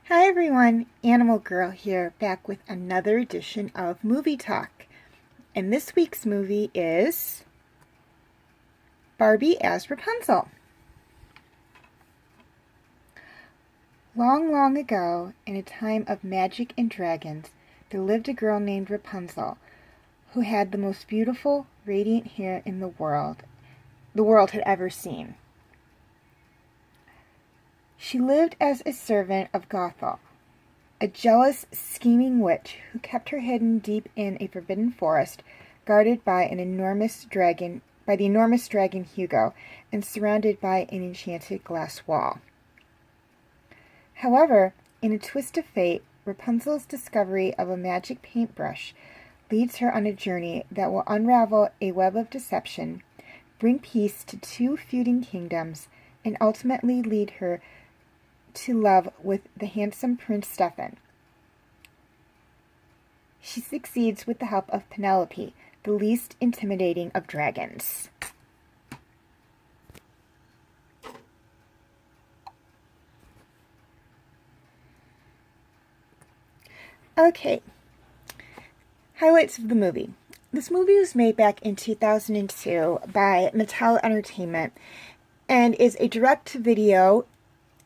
Hi everyone, Animal Girl here, back with another edition of Movie Talk. And this week's movie is Barbie as Rapunzel. Long, long ago, in a time of magic and dragons, there lived a girl named Rapunzel, who had the most beautiful, radiant hair in the world had ever seen. She lived as a servant of Gothel, a jealous, scheming witch who kept her hidden deep in a forbidden forest, guarded by the enormous dragon Hugo, and surrounded by an enchanted glass wall. However, in a twist of fate, Rapunzel's discovery of a magic paintbrush leads her on a journey that will unravel a web of deception, bring peace to two feuding kingdoms, and ultimately lead her to love with the handsome Prince Stefan. She succeeds with the help of Penelope, the least intimidating of dragons. Okay, highlights of the movie. This movie was made back in 2002 by Mattel Entertainment and is a direct-to-video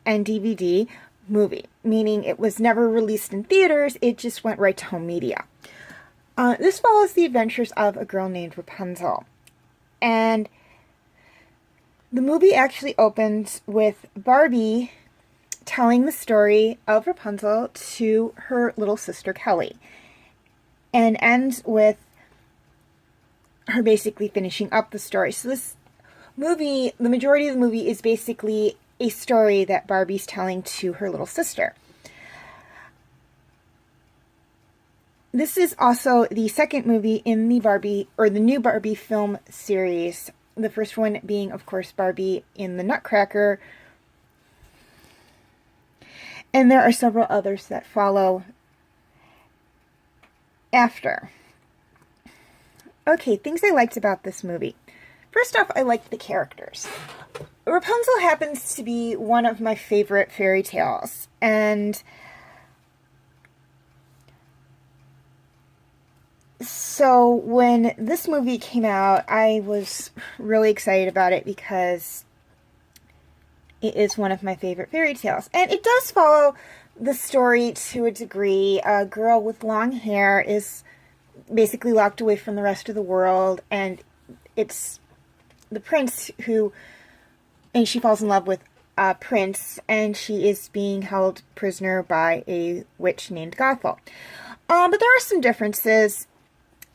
and DVD movie, meaning it was never released in theaters, it just went right to home media. This follows the adventures of a girl named Rapunzel. And the movie actually opens with Barbie telling the story of Rapunzel to her little sister Kelly, and ends with her basically finishing up the story. So this movie, the majority of the movie is basically a story that Barbie's telling to her little sister. This is also the second movie in the new Barbie film series. The first one being, of course, Barbie in the Nutcracker. And there are several others that follow after. Okay, things I liked about this movie. First off, I liked the characters. Rapunzel happens to be one of my favorite fairy tales, and so when this movie came out, I was really excited about it because it is one of my favorite fairy tales. And it does follow the story to a degree. A girl with long hair is basically locked away from the rest of the world, and it's the prince and she falls in love with a prince, and she is being held prisoner by a witch named Gothel. But there are some differences,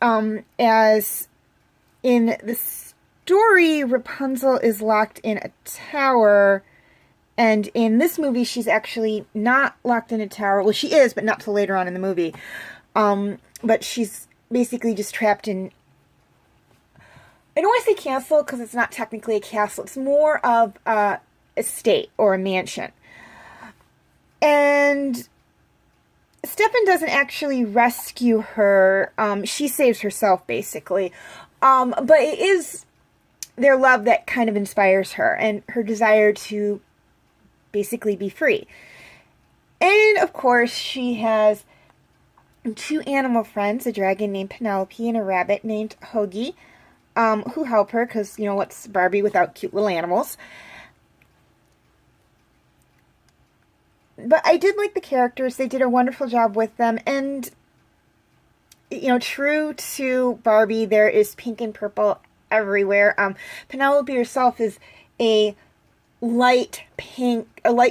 as in the story, Rapunzel is locked in a tower, and in this movie, she's actually not locked in a tower. Well, she is, but not till later on in the movie. But she's basically just trapped in, I don't want to say castle because it's not technically a castle. It's more of a estate or a mansion. And Stefan doesn't actually rescue her. She saves herself, basically. But it is their love that kind of inspires her and her desire to basically be free. And, of course, she has two animal friends, a dragon named Penelope and a rabbit named Hoagie, who help her because, what's Barbie without cute little animals? But I did like the characters. They did a wonderful job with them. And, true to Barbie, there is pink and purple everywhere. Penelope herself is a light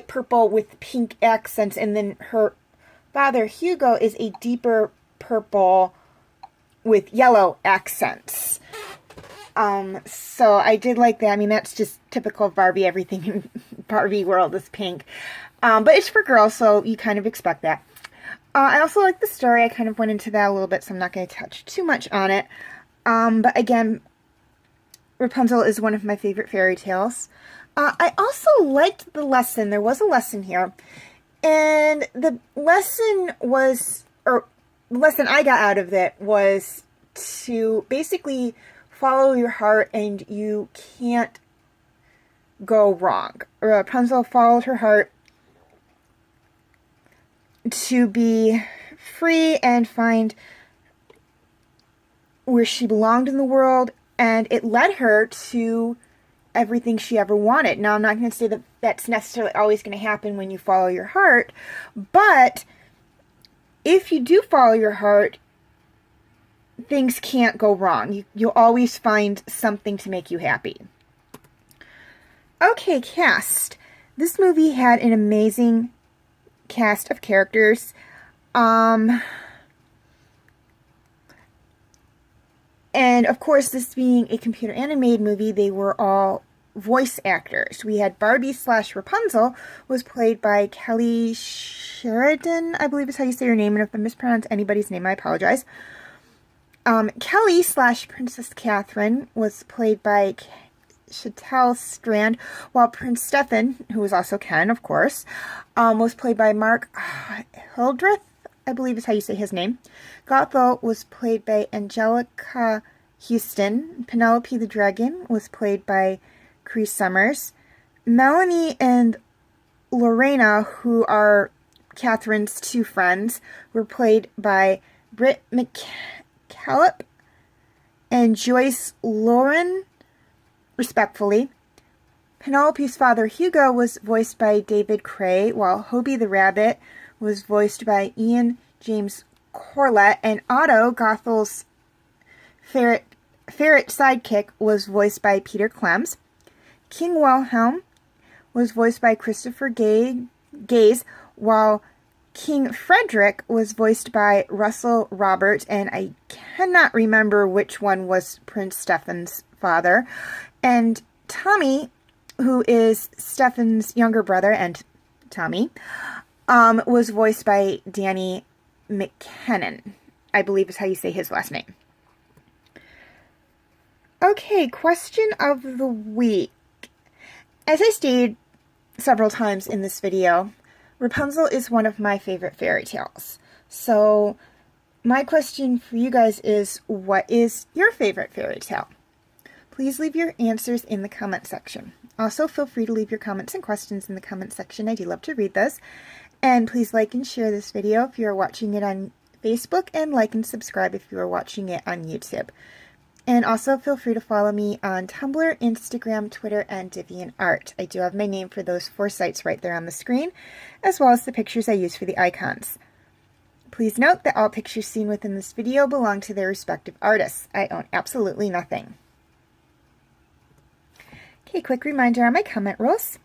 purple with pink accents. And then her father, Hugo, is a deeper purple with yellow accents. So I did like that. I mean, that's just typical of Barbie. Everything in Barbie world is pink. But it's for girls, so you kind of expect that. I also like the story. I kind of went into that a little bit, so I'm not going to touch too much on it. But again, Rapunzel is one of my favorite fairy tales. I also liked the lesson. There was a lesson here. And the lesson I got out of it was to basically follow your heart, and you can't go wrong. Rapunzel followed her heart to be free and find where she belonged in the world, and it led her to everything she ever wanted. Now, I'm not going to say that that's necessarily always going to happen when you follow your heart, but if you do follow your heart, things can't go wrong. You'll always find something to make you happy. Okay, cast. This movie had an amazing cast of characters. And of course, this being a computer animated movie, they were all voice actors. We had Barbie / Rapunzel was played by Kelly Sheridan, I believe is how you say her name, and if I mispronounce anybody's name, I apologize. Kelly / Princess Catherine was played by Chattel Strand, while Prince Stefan, who was also Ken, of course, was played by Mark Hildreth, I believe is how you say his name. Gothel was played by Angelica Houston. Penelope the Dragon was played by Cree Summers. Melanie and Lorena, who are Catherine's two friends, were played by Britt McKellop and Joyce Lauren, respectfully. Penelope's father, Hugo, was voiced by David Cray, while Hobie the Rabbit was voiced by Ian James Corlett, and Otto, Gothel's ferret sidekick, was voiced by Peter Clems. King Wilhelm was voiced by Christopher Gaze, while King Frederick was voiced by Russell Roberts, and I cannot remember which one was Prince Stefan's father. And Tommy, who is Stefan's younger brother, and Tommy, was voiced by Danny McKinnon, I believe is how you say his last name. Okay, question of the week. As I stated several times in this video, Rapunzel is one of my favorite fairy tales. So, my question for you guys is, what is your favorite fairy tale? Please leave your answers in the comment section. Also, feel free to leave your comments and questions in the comment section. I do love to read those. And please like and share this video if you are watching it on Facebook, and like and subscribe if you are watching it on YouTube. And also feel free to follow me on Tumblr, Instagram, Twitter, and DeviantArt. I do have my name for those 4 sites right there on the screen, as well as the pictures I use for the icons. Please note that all pictures seen within this video belong to their respective artists. I own absolutely nothing. Okay, quick reminder on my comment rules.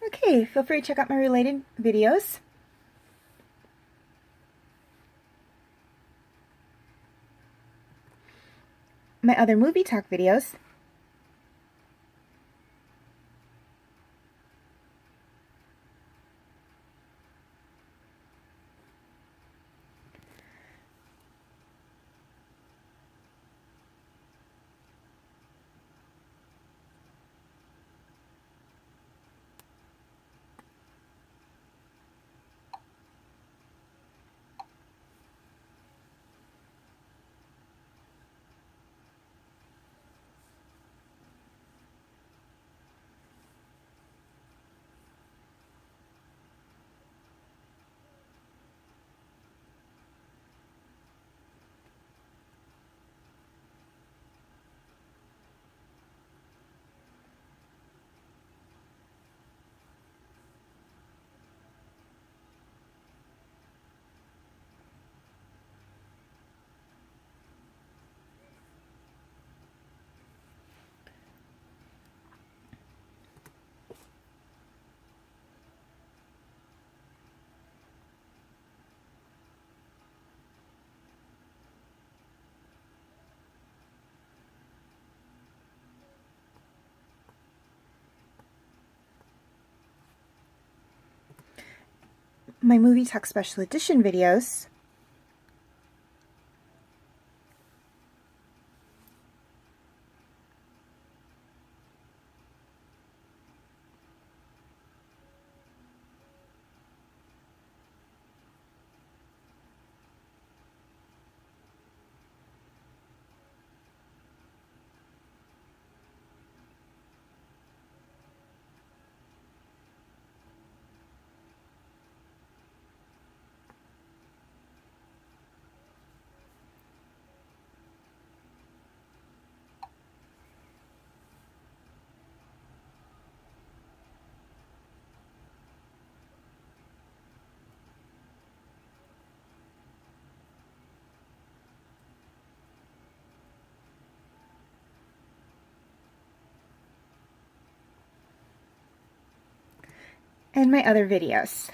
Okay, feel free to check out my related videos. My other movie talk videos. My movie talk special edition videos. and my other videos.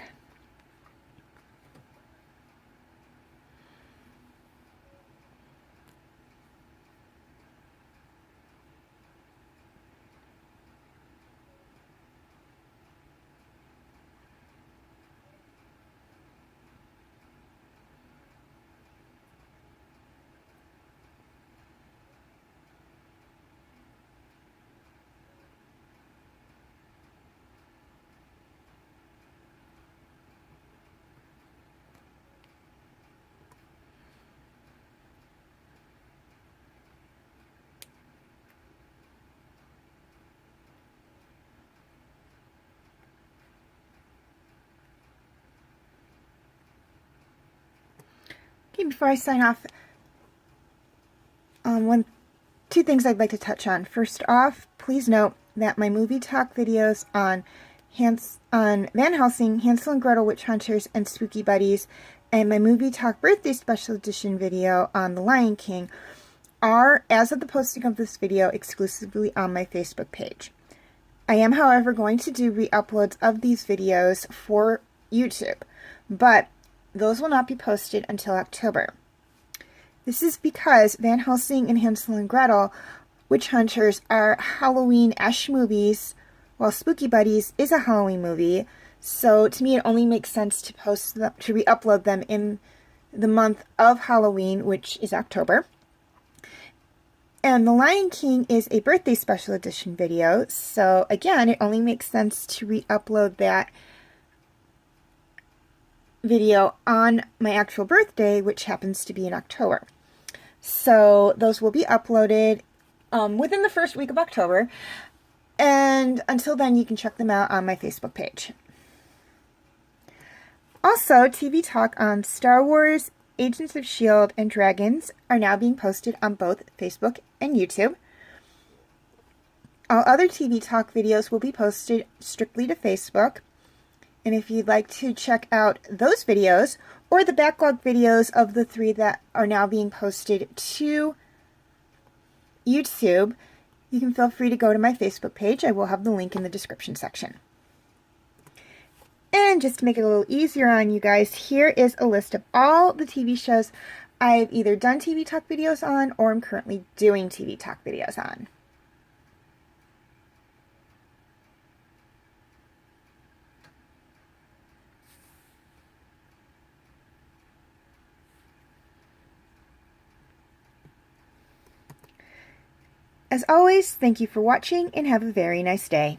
Okay, before I sign off, two things I'd like to touch on. First off, please note that my movie talk videos on Van Helsing, Hansel and Gretel Witch Hunters, and Spooky Buddies, and my movie talk birthday special edition video on The Lion King are, as of the posting of this video, exclusively on my Facebook page. I am, however, going to do re-uploads of these videos for YouTube, but those will not be posted until October. This is because Van Helsing and Hansel and Gretel Witch Hunters are Halloween-esque movies, while Spooky Buddies is a Halloween movie. So to me, it only makes sense to post them, to re-upload them in the month of Halloween, which is October. And The Lion King is a birthday special edition video, so again, it only makes sense to re-upload that video on my actual birthday, which happens to be in October. So those will be uploaded within the first week of October, and until then you can check them out on my Facebook page. Also, TV talk on Star Wars, Agents of S.H.I.E.L.D., and Dragons are now being posted on both Facebook and YouTube. All other TV talk videos will be posted strictly to Facebook. And if you'd like to check out those videos, or the backlog videos of the 3 that are now being posted to YouTube, you can feel free to go to my Facebook page. I will have the link in the description section. And just to make it a little easier on you guys, here is a list of all the TV shows I've either done TV talk videos on or I'm currently doing TV talk videos on. As always, thank you for watching and have a very nice day.